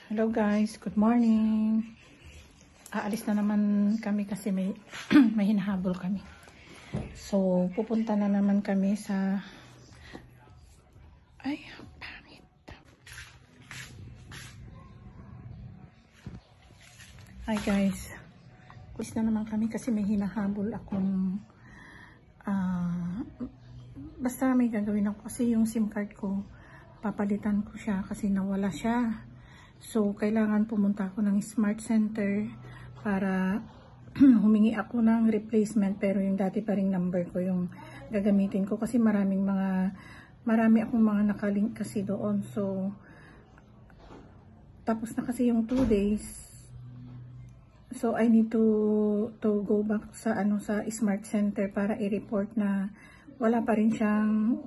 Hello guys, good morning. Aalis na naman kami kasi may may hinahabol kami. So, pupunta na naman kami sa pangit. Hi guys. Aalis na naman kami kasi may hinahabol akong basta may gagawin ako kasi yung SIM card ko papalitan ko siya kasi nawala siya. So, kailangan pumunta ako ng Smart Center para humingi ako ng replacement, pero yung dati pa ring number ko yung gagamitin ko kasi marami akong mga nakalink kasi doon. So, tapos na kasi yung 2 days. So, I need to go back sa sa Smart Center para i-report na wala pa rin siyang,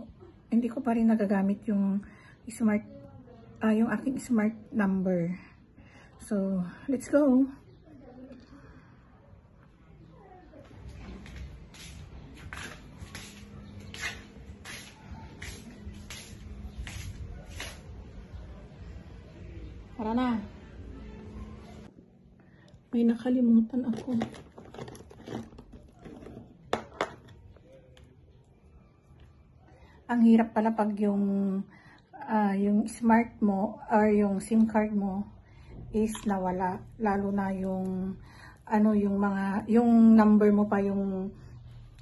hindi ko pa rin nagagamit yung yung aking smart number. So, let's go. Tara na. May nakalimutan ako. Ang hirap pala pag yung smart mo or yung SIM card mo is nawala, lalo na yung yung number mo pa yung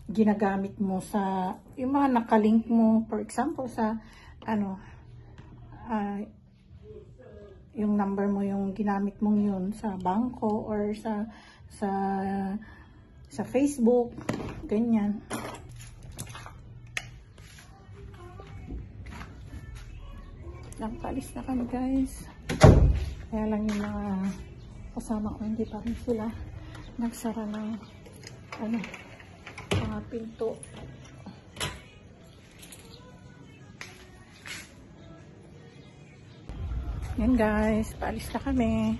ginagamit mo sa yung mga nakalink mo, for example sa yung number mo yung ginamit mong yun sa bangko or sa Facebook, ganyan. Nagpalis na kami guys. Kaya lang yung mga kasama ko hindi pa rin sila nagsara ng mga pinto. Yan guys, paalis na kami.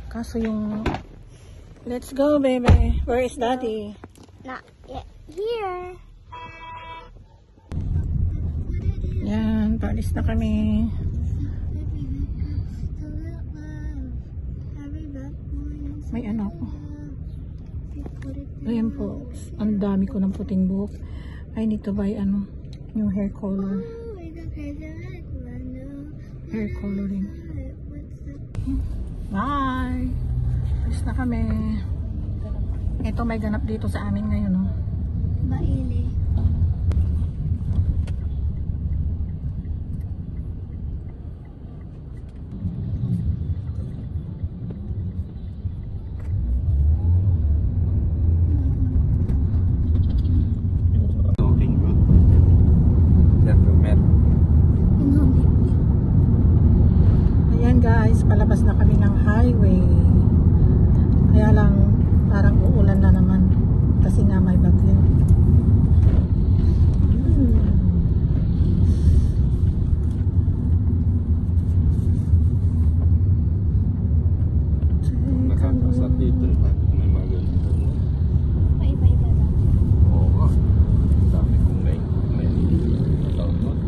Kaso yung let's go baby. Where is daddy? Not yet here. Yan, paalis na kami. May ako. Ayan po, ang dami ko ng puting buhok. I need to buy new hair color. Hair coloring. Bye! Paalis na kami. Ito may ganap dito sa amin ngayon, no? Maili. Guys, palabas na kami ng highway. Kaya lang parang uulan na naman kasi nga may bagyo. Nakakasat dito may mga ganito. Paiba-iba lang. Oo nga. Dami kong may download.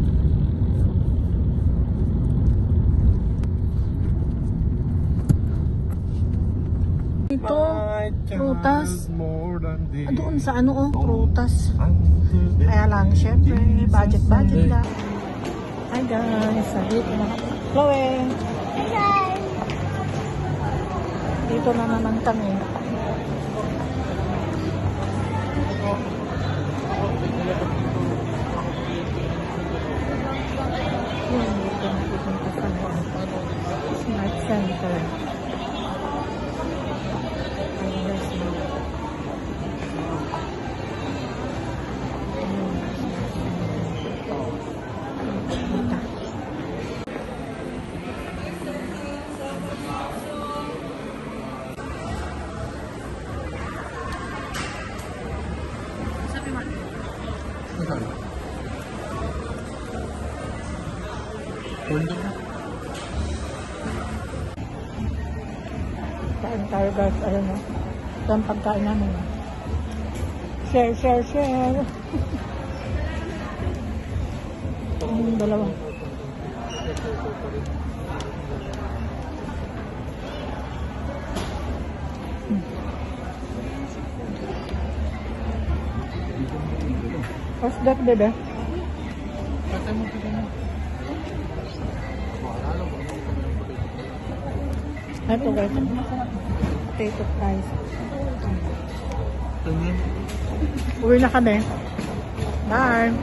Ito, prutas. Doon sa prutas. Kaya lang, syempre, budget lang. Hi guys, salit na. Chloe! Hi! Dito na naman kami. Yun, dito na pupunta sa Smart Center. Kain tayo guys, ayun o. Ito ang pagkain namin. Share. Yung dalawa. What's that, bebe? Ito guys, potato fries. Uwi na kami. Bye!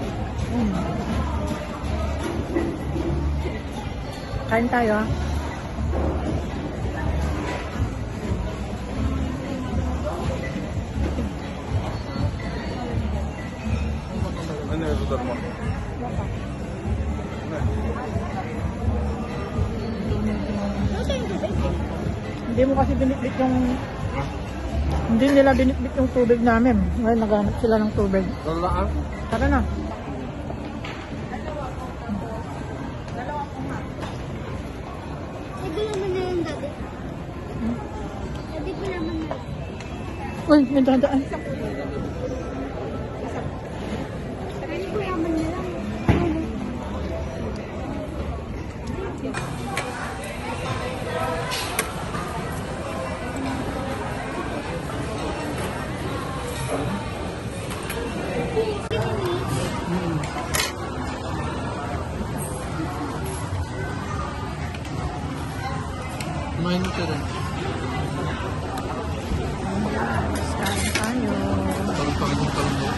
Kain tayo. Ano yung lugar mo? Hindi mo kasi binitbit yung... Hindi nila binitbit yung tubig namin. Ngayon naghanap sila ng tubig. Lalaan? Tara na. Sabi naman na yung dati. Sabi ko naman na. Uy, may dadaan. Sabi ko naman na lang. Kumain ka rin. Kain tayo. Parang yung talong mo.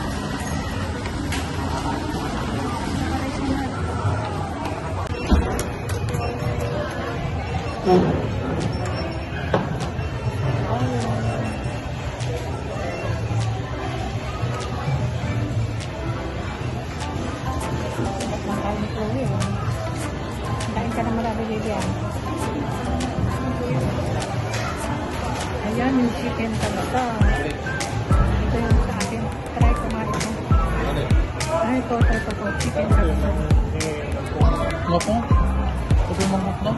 Kain ka na marami baby. Ayan yung chicken talaga. Ito yung sa akin. Try kumain ko. Ay, ito, try ko. Chicken talaga. Ano po? Ito yung manghot na?